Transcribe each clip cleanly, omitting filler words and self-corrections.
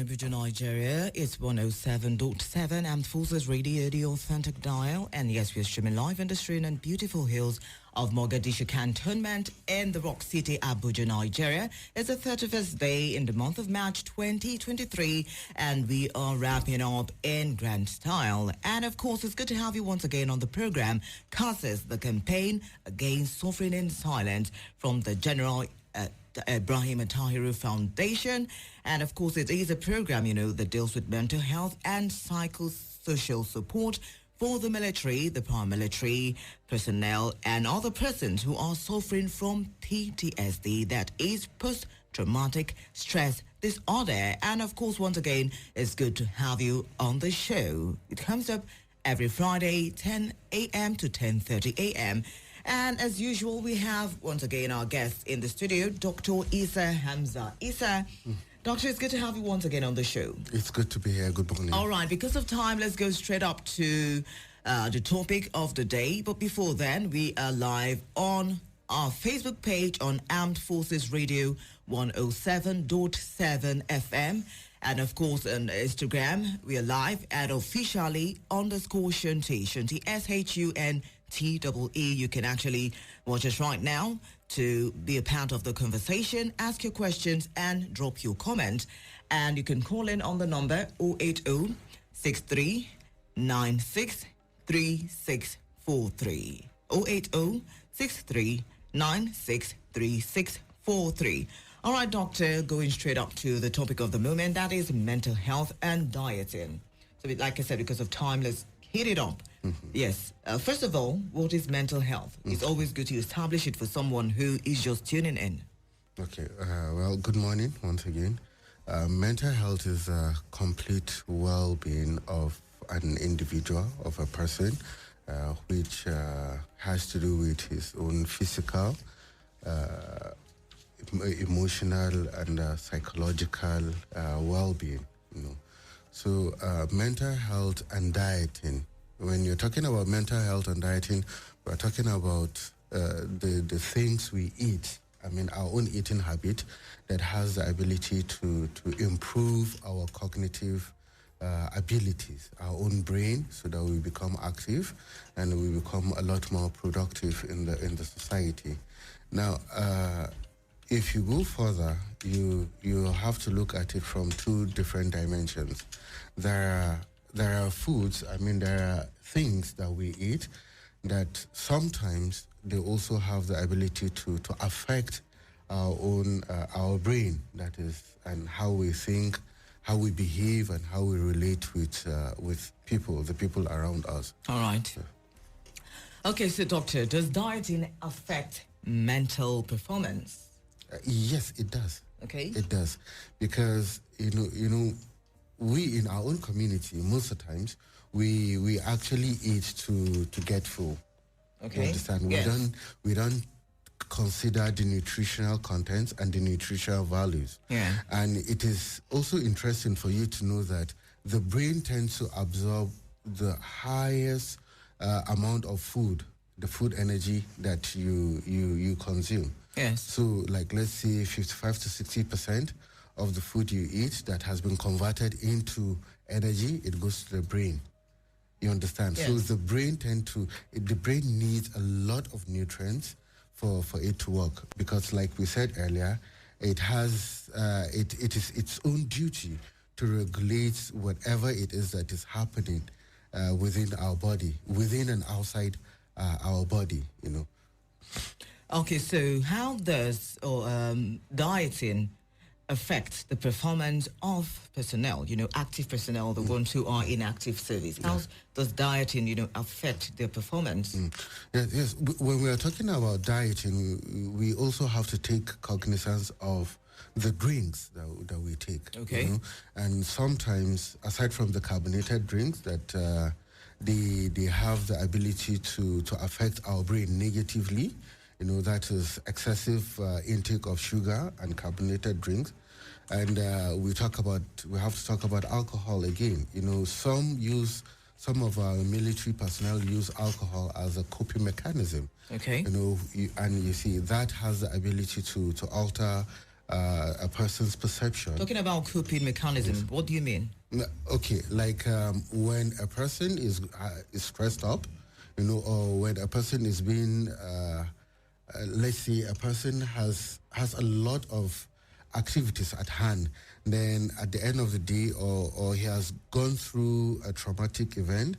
Abuja, Nigeria. It's 107.7 Armed Forces Radio, the authentic dial. And yes, we're streaming live in the serene and beautiful hills of Mogadishu Cantonment in the Rock City, Abuja, Nigeria. It's the 31st day in the month of March 2023, and we are wrapping up in grand style. And of course, it's good to have you once again on the program. CASIS, the campaign against suffering in silence from the General Ibrahim Tahiru Foundation. And of course, it is a program, that deals with mental health and psychosocial support for the military, the paramilitary personnel, and other persons who are suffering from PTSD, that is post-traumatic stress disorder. And of course, once again, it's good to have you on the show. It comes up every Friday, 10 a.m. to 10:30 a.m. And as usual, we have, once again, our guest in the studio, Dr. Isa Hamza. Isa, Doctor, it's good to have you once again on the show. It's good to be here. Good morning. All right, because of time, let's go straight up to the topic of the day. But before then, we are live on our Facebook page on Armed Forces Radio 107.7 FM. And of course, on Instagram, we are live at officially_Shunti, Shunti, SHUNTEE. You can actually watch us right now to be a part of the conversation, ask your questions, and drop your comment. And you can call in on the number 080 63 96 3643. 080 63 96 3643. All right, Doctor, going straight up to the topic of the moment, that is mental health and dieting. So like I said, because of time, let's hit it up. Yes. First of all, what is mental health? It's always good to establish it for someone who is just tuning in. Okay. Well, good morning once again. Mental health is a complete well-being of an individual, of a person, which has to do with his own physical, emotional, and psychological well-being. So mental health and dieting. When you're talking about mental health and dieting, we're talking about the things we eat. I mean, our own eating habit that has the ability to improve our cognitive abilities, our own brain, so that we become active and we become a lot more productive in the society. Now, if you go further, you have to look at it from two different dimensions. There are foods, there are things that we eat that sometimes they also have the ability to affect our brain, that is, and how we think, how we behave, and how we relate with people, the people around us. All right. Okay, so doctor, does dieting affect mental performance? Yes, it does. Okay. It does, because we in our own community, most of the times, we actually eat to get full. Okay. You understand? Yes. We don't consider the nutritional contents and the nutritional values. Yeah. And it is also interesting for you to know that the brain tends to absorb the highest amount of food, the food energy that you consume. Yes. So, like, let's say 55 to 60% of the food you eat that has been converted into energy, it goes to the brain. You understand? Yes. So the brain needs a lot of nutrients for it to work, because, like we said earlier, it has it is its own duty to regulate whatever it is that is happening within our body, within and outside our body. Okay, so how does dieting affect the performance of personnel, active personnel, the ones who are in active service? How does dieting, affect their performance? Yes. When we are talking about dieting, we also have to take cognizance of the drinks that we take. Okay. And sometimes, aside from the carbonated drinks that they have the ability to affect our brain negatively, that is excessive intake of sugar and carbonated drinks. And we have to talk about alcohol again. Some of our military personnel use alcohol as a coping mechanism. Okay. And you see that has the ability to alter a person's perception. Talking about coping mechanism, what do you mean? Okay, like when a person is stressed up, or when a person is being, let's say, a person has a lot of activities at hand. Then at the end of the day, or he has gone through a traumatic event,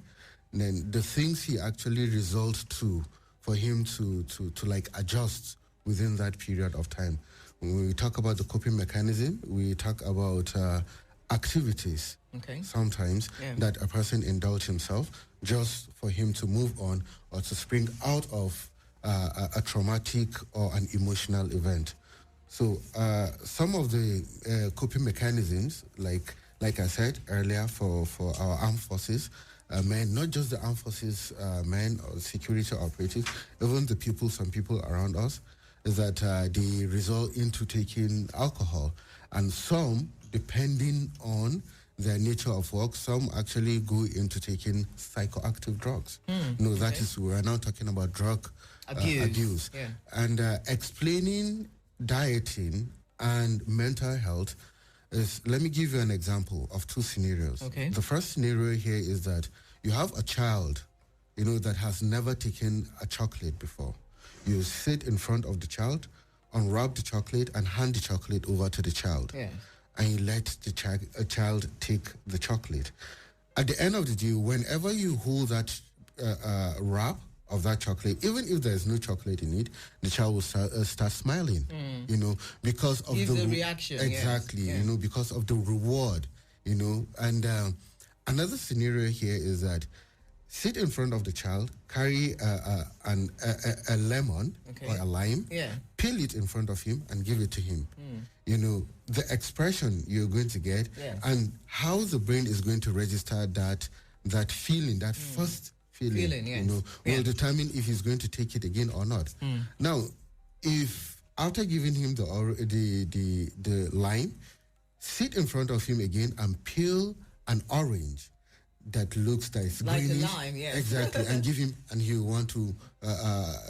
then the things he actually resort to for him to like adjust within that period of time. When we talk about the coping mechanism, we talk about activities sometimes that a person indulge himself just for him to move on or to spring out of a traumatic or an emotional event. So some of the coping mechanisms, like I said earlier, for our armed forces, men, not just the armed forces men or security operatives, even some people around us, is that they resort into taking alcohol. And some, depending on their nature of work, some actually go into taking psychoactive drugs. That is, we're now talking about drug abuse. Yeah. And explaining dieting and mental health is, let me give you an example of two scenarios. Okay. The first scenario here is that you have a child, that has never taken a chocolate before. You sit in front of the child, unwrap the chocolate, and hand the chocolate over to the child. Yeah. And you let the child take the chocolate. At the end of the day, whenever you hold that wrap of that chocolate, even if there's no chocolate in it, the child will start smiling, because of the reaction. Exactly, yes. Because of the reward, And another scenario here is that sit in front of the child, carry a lemon or a lime, peel it in front of him and give it to him. The expression you're going to get and how the brain is going to register that feeling, that first feeling, will determine if he's going to take it again or not. Now, if after giving him the lime, sit in front of him again and peel an orange that looks like greenish, a lime, yes. exactly, and give him, and he want to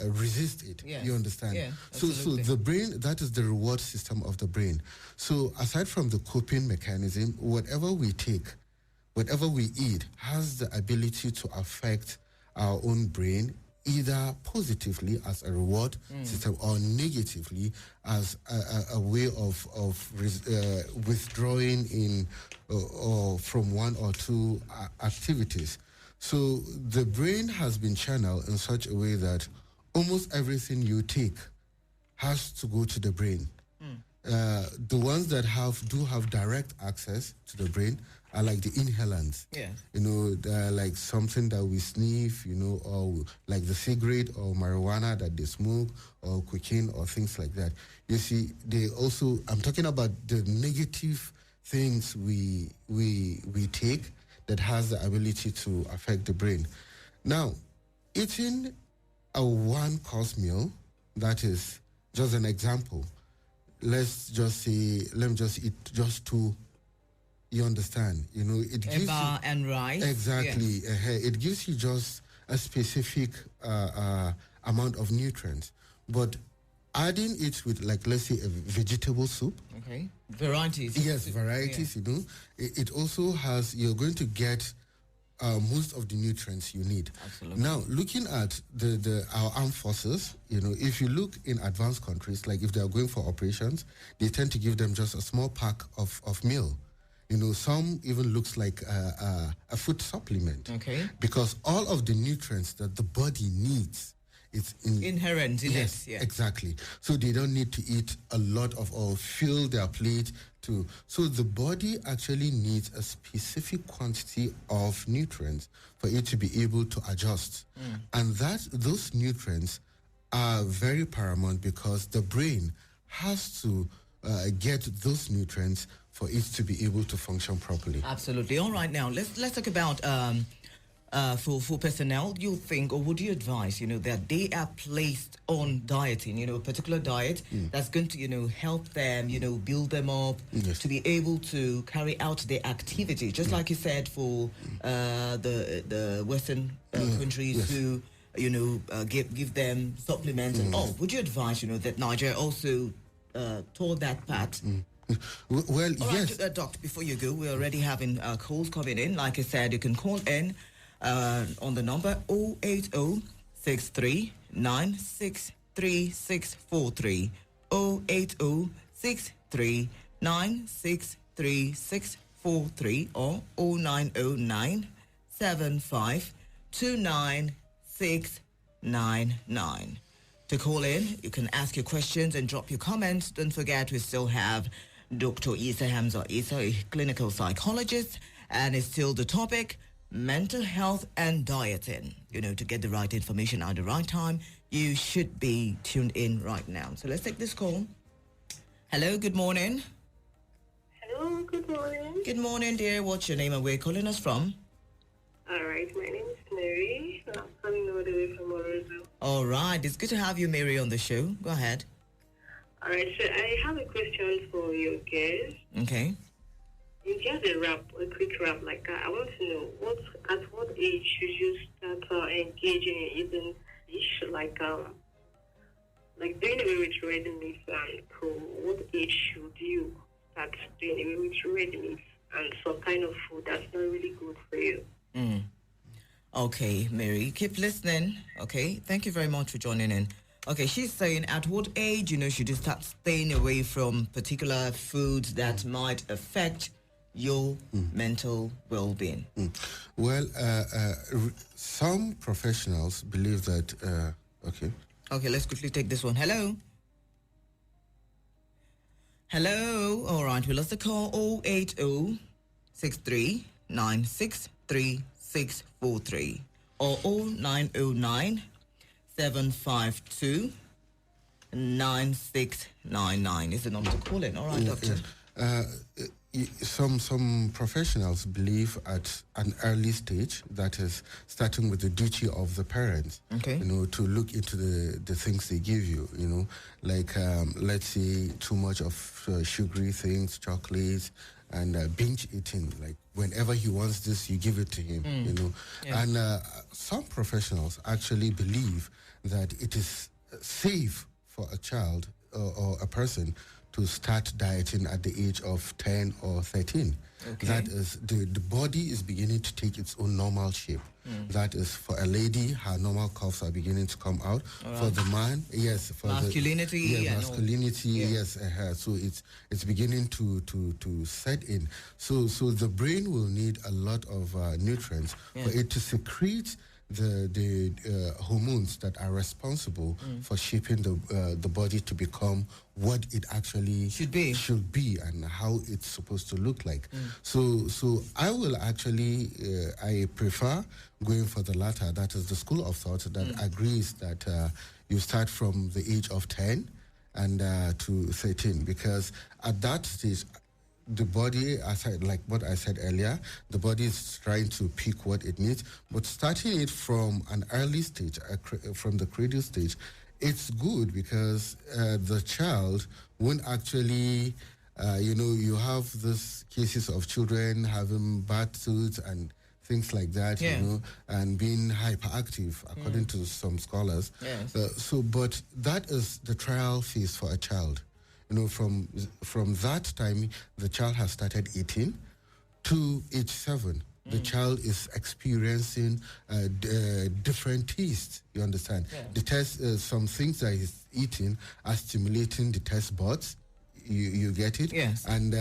resist it. Yes. You understand? Yeah, so the brain, that is the reward system of the brain. So aside from the coping mechanism, whatever we take, whatever we eat, has the ability to affect our own brain, either positively as a reward system or negatively as a way of withdrawing in or from one or two activities. So the brain has been channeled in such a way that almost everything you take has to go to the brain. The ones that do have direct access to the brain are like the inhalants. Yeah. Like something that we sniff, or like the cigarette or marijuana that they smoke, or cocaine or things like that. You see, they also, I'm talking about the negative things we take that has the ability to affect the brain. Now, eating a one-course meal, that is just an example. Let me just eat just two. You understand? It gives eba and rice. Exactly. Yes. It gives you just a specific amount of nutrients. But adding it with, like, let's say a vegetable soup. Okay. Varieties. Yes, varieties, It also has, you're going to get most of the nutrients you need. Absolutely. Now, looking at our armed forces, if you look in advanced countries, like if they are going for operations, they tend to give them just a small pack of meal. Some even looks like a food supplement. Okay. Because all of the nutrients that the body needs, it's inherent in it. Yes, exactly. So they don't need to eat a lot of or fill their plate to. So the body actually needs a specific quantity of nutrients for it to be able to adjust. And those nutrients are very paramount because the brain has to get those nutrients for it to be able to function properly. Absolutely. All right, now let's talk about for personnel. You think, or would you advise, that they are placed on dieting, a particular diet that's going to, help them, build them up to be able to carry out their activity, just like you said for the Western countries who, give them supplements and all. Would you advise, that Nigeria also told that part. Well, All yes. right, Doctor, before you go, we're already having calls coming in. Like I said, you can call in on the number 080 63963643. 080 or 0909 7529699. To call in, you can ask your questions and drop your comments. Don't forget, we still have Dr. Isa Hamza Isa, a clinical psychologist, and it's still the topic, mental health and dieting. You know, to get the right information at the right time, you should be tuned in right now. So let's take this call. Hello, good morning. Hello, good morning. Good morning, dear. What's your name and where you calling us from? All right, my name is Mary. I'm calling all the way from Orozo. All right, it's good to have you, Mary, on the show. Go ahead. All right, so I have a question for your guest. Okay. In just a quick wrap like that, I want to know at what age should you start engaging in eating fish, like doing away with red meat and co. What age should you start doing away with red meat and some kind of food that's not really good for you? Okay, Mary, keep listening. Okay, thank you very much for joining in. Okay, she's saying at what age, should you start staying away from particular foods that might affect your mental well-being? Well, some professionals believe that, okay. Okay, let's quickly take this one. Hello? Hello? All right, we lost the call. 080 63963643 or 0909 752 9699 is the number to call in. All right, doctor. Some professionals believe at an early stage, that is starting with the duty of the parents, Okay. to look into the things they give you, like let's say too much of sugary things, chocolates, and binge eating. Like whenever he wants this, you give it to him, Yeah. And some professionals actually believe that it is safe for a child or a person to start dieting at the age of 10 or 13. Okay. That is, the body is beginning to take its own normal shape. That is, for a lady, her normal curves are beginning to come out. For the man, yes. For Masculinity. masculinity, yes. So it's beginning to set in. So the brain will need a lot of nutrients for it to secrete the hormones that are responsible for shaping the body to become what it actually should be and how it's supposed to look like. So I will actually I prefer going for the latter. That is the school of thought that agrees that you start from the age of 10 and to 13, because at that stage the body, like what I said earlier, the body is trying to pick what it needs. But starting it from an early stage, from the cradle stage, it's good because the child won't actually, you have this cases of children having bad tooth and things like that, and being hyperactive, according to some scholars. Yes. But that is the trial phase for a child. From that time, the child has started eating to age 7. The child is experiencing different tastes. You understand? Yeah. The taste, some things that he's eating are stimulating the taste buds. You get it? Yes. And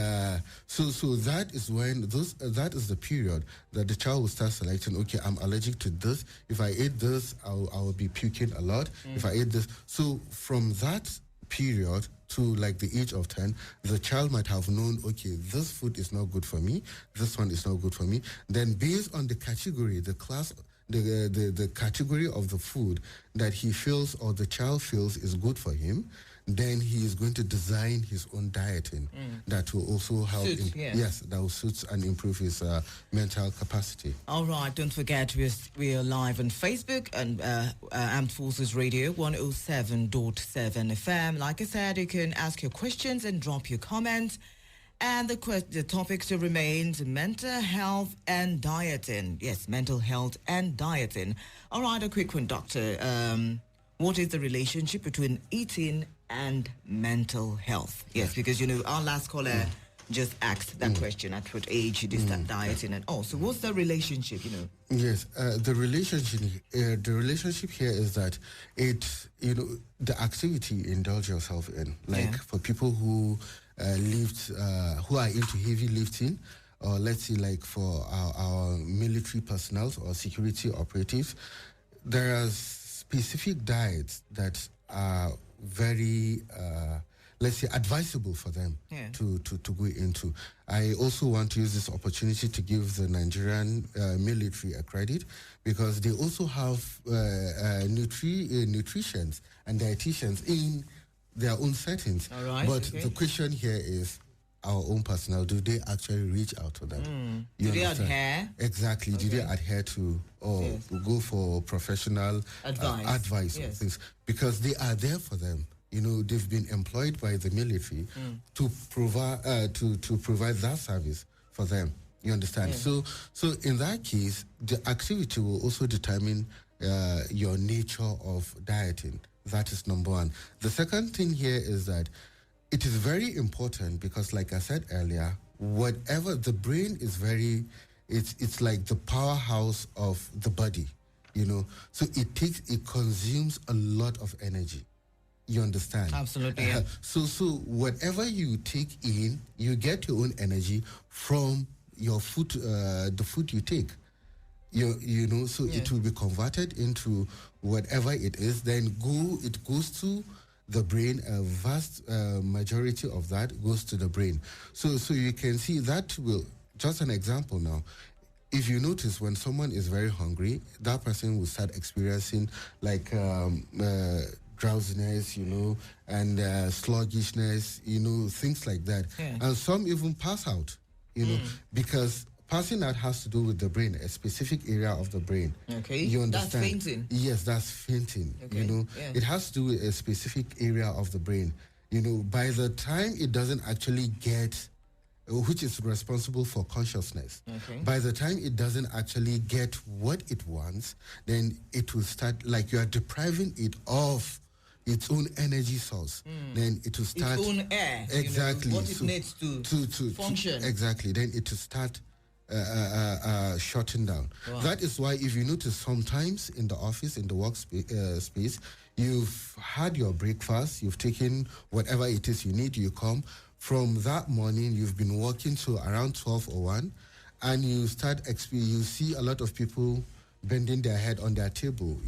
so that is when that is the period that the child will start selecting. Okay, I'm allergic to this. If I eat this, I will be puking a lot. If I eat this, so from that period to like the age of 10, the child might have known, okay, this food is not good for me, this one is not good for me. Then based on the category, the class, the category of the food that he feels or the child feels is good for him, then he is going to design his own dieting that will also help that will suit and improve his mental capacity. All right, don't forget we are live on Facebook and Armed Forces Radio 107.7 FM. Like I said, you can ask your questions and drop your comments. And the topic still remains mental health and dieting. Yes, mental health and dieting. All right, a quick one, Doctor. What is the relationship between eating and mental health. Yes, because, our last caller just asked that question, at what age you start dieting and all. So what's the relationship, Yes, the relationship here is that the activity you indulge yourself in, like for people who who are into heavy lifting, or let's say like for our military personnel or security operatives, there are specific diets that are very let's say advisable for them to go into. I also want to use this opportunity to give the Nigerian military a credit, because they also have nutritionists and dietitians in their own settings. All right, but the question here is, our own personnel, do they actually reach out to them? Do they adhere? Exactly. Okay. Do they adhere to or go for professional advice or things? Because they are there for them. They've been employed by the military to provide that service for them. You understand? Yeah. So in that case, the activity will also determine your nature of dieting. That is number one. The second thing here is that it is very important because, like I said earlier, whatever the brain is it's like the powerhouse of the body, So it consumes a lot of energy. You understand? Absolutely. Yeah. So whatever you take in, you get your own energy from your food, the food you take. It will be converted into whatever it is. Then it goes to the brain. A vast majority of that goes to the brain. So you can see that will, just an example now. If you notice, when someone is very hungry, that person will start experiencing like drowsiness, and sluggishness, things like that. Yeah. And some even pass out, because passing out has to do with the brain, a specific area of the brain. Okay. You understand? That's fainting. Yes, that's fainting. Okay. It has to do with a specific area of the brain. By the time it doesn't actually get, which is responsible for consciousness. Okay. By the time it doesn't actually get what it wants, then it will start, like you are depriving it of its own energy source. Then it will start... Its own air. Exactly. What it needs to function. Exactly. Then it will start shutting down. Wow. That is why, if you notice, sometimes in the office, in the work space, you've had your breakfast, you've taken whatever it is you need, you come. From that morning, you've been working to around 12 or 1, and you you see a lot of people bending their head on their table,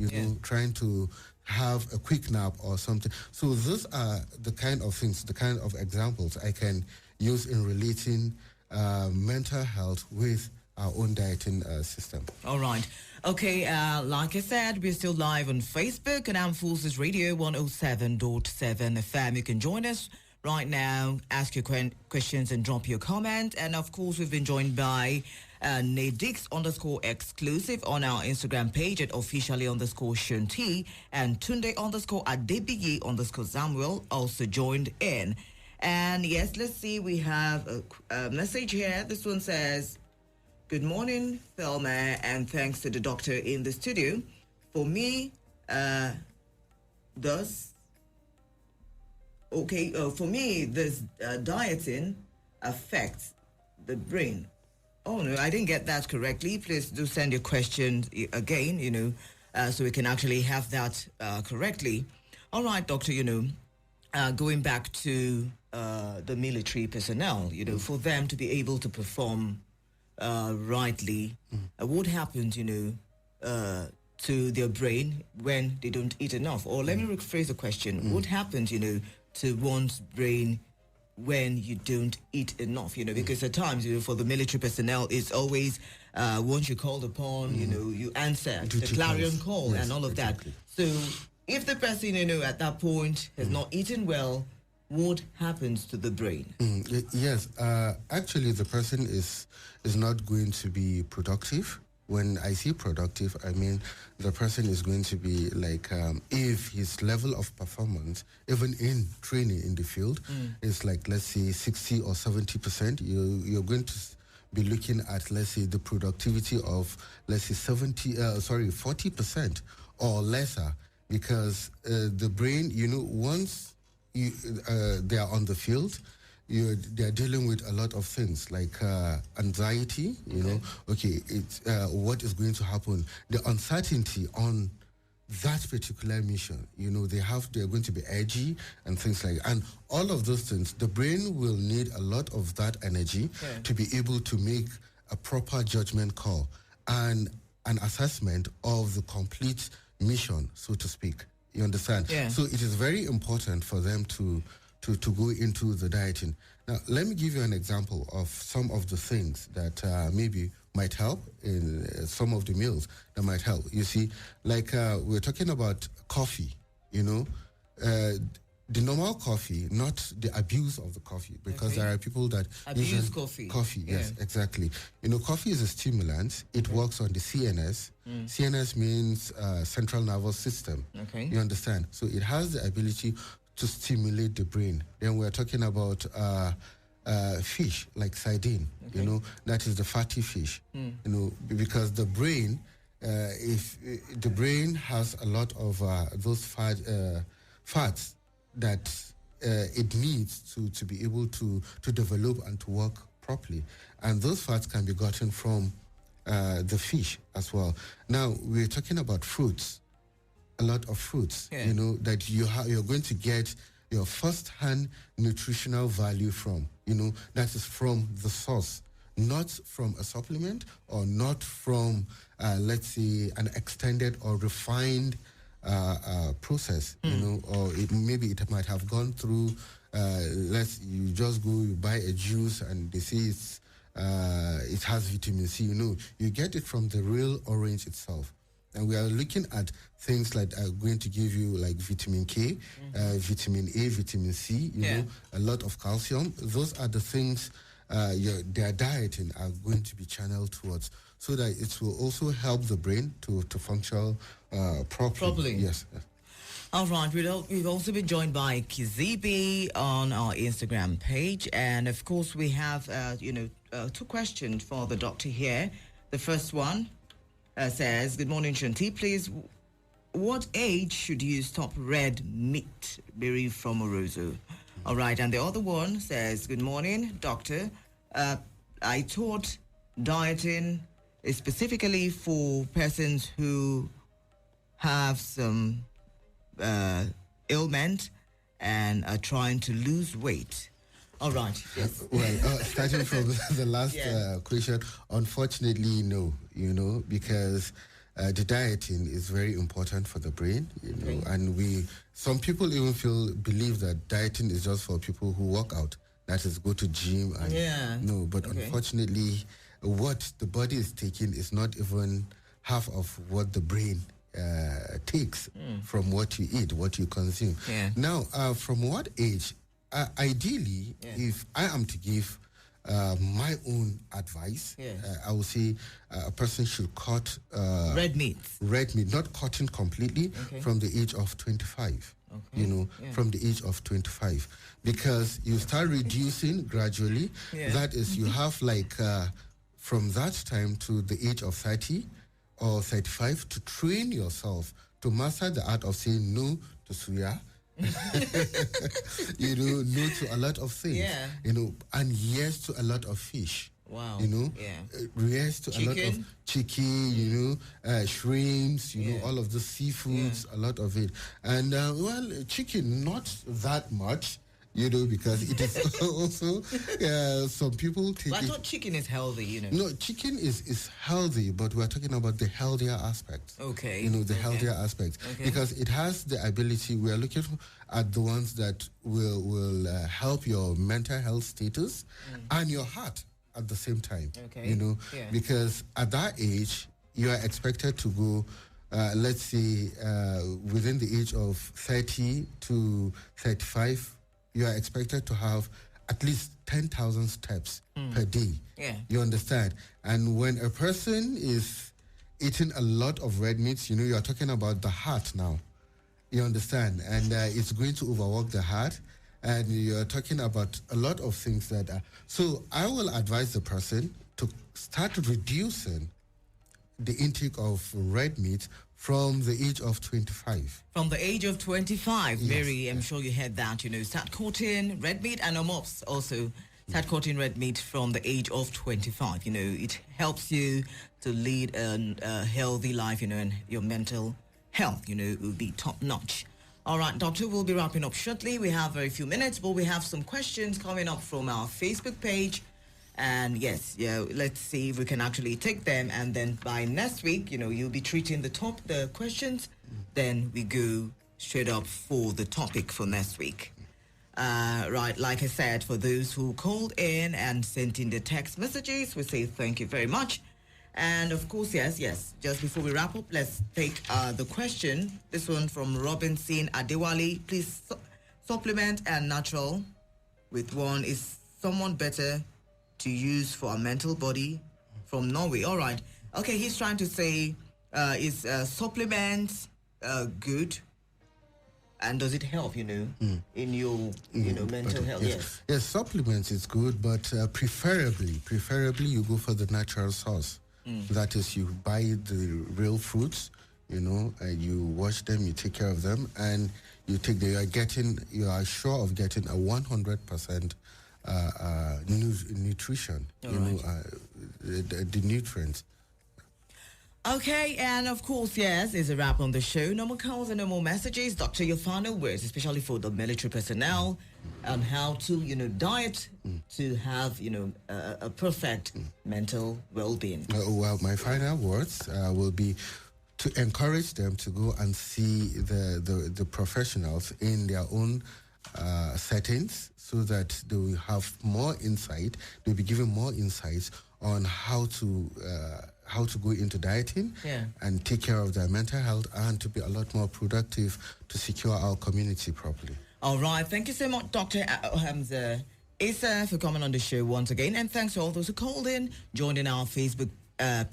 trying to have a quick nap or something. So those are the kind of things, the kind of examples I can use in relating mental health with our own dieting system. All right. Okay, like I said, we're still live on Facebook and Armed Forces Radio 107.7 FM. You can join us right now, ask your questions and drop your comment. And of course, we've been joined by Nadix_exclusive on our Instagram page at officially_Shanti, and Tunde_Adebigi_Samuel also joined in. And yes, let's see, we have a message here. This one says, "Good morning, Thelma, and thanks to the doctor in the studio. For me, this dieting affects the brain." Oh, no, I didn't get that correctly. Please do send your question again, so we can actually have that correctly. All right, doctor, going back to the military personnel, for them to be able to perform rightly, what happens, to their brain when they don't eat enough? Or let me rephrase the question. What happens, to one's brain when you don't eat enough, because at times, for the military personnel, it's always, once you're called upon, you answer the clarion call and all of exactly. that. So if the person, at that point has not eaten well, what happens to the brain? Yes, actually the person is not going to be productive. When I say productive, I mean the person is going to be like, if his level of performance, even in training in the field, is like, let's say 60 or 70%, you're going to be looking at, let's say, the productivity of, let's say 40% or lesser, because the brain, once they are on the field. They're dealing with a lot of things like anxiety. You know, okay, it's what is going to happen. The uncertainty on that particular mission. You know, they're going to be edgy and things like that. And all of those things, the brain will need a lot of that energy to be able to make a proper judgment call and an assessment of the complete mission, so to speak. You understand? Yeah. So it is very important for them to go into the dieting. Now, let me give you an example of some of the things that maybe might help in some of the meals that might help. You see, like we're talking about coffee, you know, the normal coffee, not the abuse of the coffee, because there are people that abuse coffee. Coffee, yes, exactly. You know, coffee is a stimulant. It works on the CNS. CNS means central nervous system. Okay. You understand? So it has the ability to stimulate the brain. Then we're talking about fish, like sardine. You know, that is the fatty fish. You know, because the brain, if the brain has a lot of those fats that it needs to be able to develop and to work properly, and those fats can be gotten from the fish as well. Now we're talking about fruits. A lot of fruits, you know, that you're going to get your first-hand nutritional value from. You know, that is from the source, not from a supplement or not from, let's say, an extended or refined process. You know, or maybe it might have gone through. You just go, you buy a juice, and they say it has vitamin C. You know, you get it from the real orange itself. And we are looking at things like going to give you like vitamin K, vitamin A, vitamin C, you know, a lot of calcium. Those are the things their dieting are going to be channeled towards, so that it will also help the brain to function properly. Yes. All right, we've also been joined by Kizibi on our Instagram page. And of course, we have, two questions for the doctor here. The first one says, good morning, Shanti. Please, what age should you stop red meat? Berry from Orozo. All right. And the other one says, good morning, doctor. I thought dieting is specifically for persons who have some ailment and are trying to lose weight. All right. Yes. Well, starting from the last question, unfortunately, no. You know, because the dieting is very important for the brain. You know, and some people even believe that dieting is just for people who work out. That is, go to gym and no. But unfortunately, what the body is taking is not even half of what the brain takes from what you eat, what you consume. Yeah. Now, from what age? Ideally, if I am to give my own advice, I would say a person should cut red meat, not cutting completely from the age of 25. You know, from the age of 25, because you start reducing gradually. That is, you have like from that time to the age of 30 or 35 to train yourself to master the art of saying no to suya. You know, no to a lot of things. You know, and yes to a lot of fish. Wow. You know, yes to chicken. a lot of chicken, you know, shrimps, you know, all of the seafoods, a lot of it. And, chicken, not that much, you know, because it is also, some people take I thought chicken is healthy, you know. No, chicken is healthy, but we're talking about the healthier aspect. Okay. You know, the healthier aspect. Because it has the ability, we are looking at the ones that will help your mental health status and your heart at the same time. You know, because at that age, you are expected to go, let's say, within the age of 30 to 35, you are expected to have at least 10,000 steps per day. You understand? And when a person is eating a lot of red meats, you know, you are talking about the heart now. You understand? And it's going to overwork the heart. And you're talking about a lot of things that are... So I will advise the person to start reducing the intake of red meat from the age of 25. From the age of 25, Yes, Mary, I'm sure you heard that, start cutting red meat, and OMOPS also start cutting red meat from the age of 25. It helps you to lead a healthy life, and your mental health, will be top notch. All right, Doctor, we'll be wrapping up shortly. We have very few minutes, but we have some questions coming up from our Facebook page. And yes, let's see if we can actually take them. And then by next week, you'll be treating the questions. Then we go straight up for the topic for next week. Right, like I said, for those who called in and sent in the text messages, we say thank you very much. And of course, yes, just before we wrap up, let's take the question. This one from Robinson Adewale. Please, supplement and natural with one is someone better to use for a mental body from Norway. All right. Okay, he's trying to say, is supplements good? And does it help, in your, mental health? Yes. Yes, supplements is good, but preferably you go for the natural source. That is, you buy the real fruits, you wash them, you take care of them, and you are sure of getting a 100% nutrition, the nutrients. Okay, and of course, yes, is a wrap on the show. No more calls and no more messages. Doctor, your final words, especially for the military personnel, on how to, diet to have, a perfect mental well-being. Well, my final words will be to encourage them to go and see the professionals in their own settings, so that they will have more insight. They'll be given more insights on how to go into dieting and take care of their mental health, and to be a lot more productive to secure our community properly. All right. Thank you so much, Dr. Hamza Issa, for coming on the show once again. And thanks to all those who called in, joined in our Facebook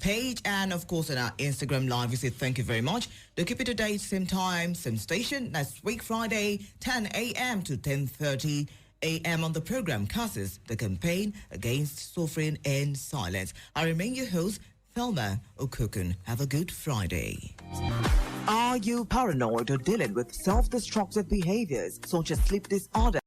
page, and of course on our Instagram live. We say thank you very much. To keep it to date, same time, same station, next week, Friday, 10 a.m. to 10:30 a.m. on the program CASIS, the campaign against suffering and silence. I remain your host, Thelma Okokun. Have a good Friday. Are you paranoid or dealing with self-destructive behaviors such as sleep disorder?